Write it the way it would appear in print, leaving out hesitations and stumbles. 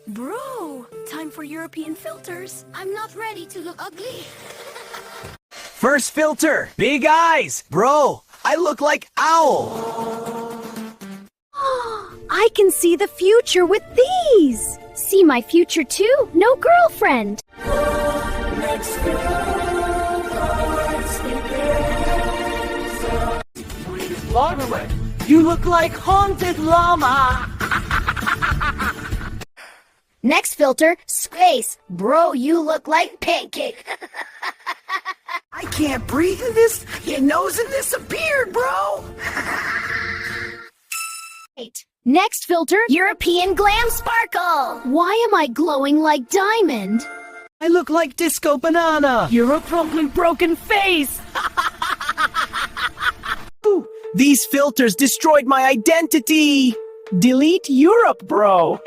Bro, time for European filters. I'm not ready to look ugly. First filter, big eyes. Bro, I look like owl. I can see the future with these. See my future too? No girlfriend. You look like haunted llama. Next filter, space. Bro, you look like pancake. I can't breathe in this. Your nose in this beard, bro. Next filter, European glam sparkle. Why am I glowing like diamond? I look like Disco Banana. You're a probably broken face. Ooh, these filters destroyed my identity. Delete Europe, bro.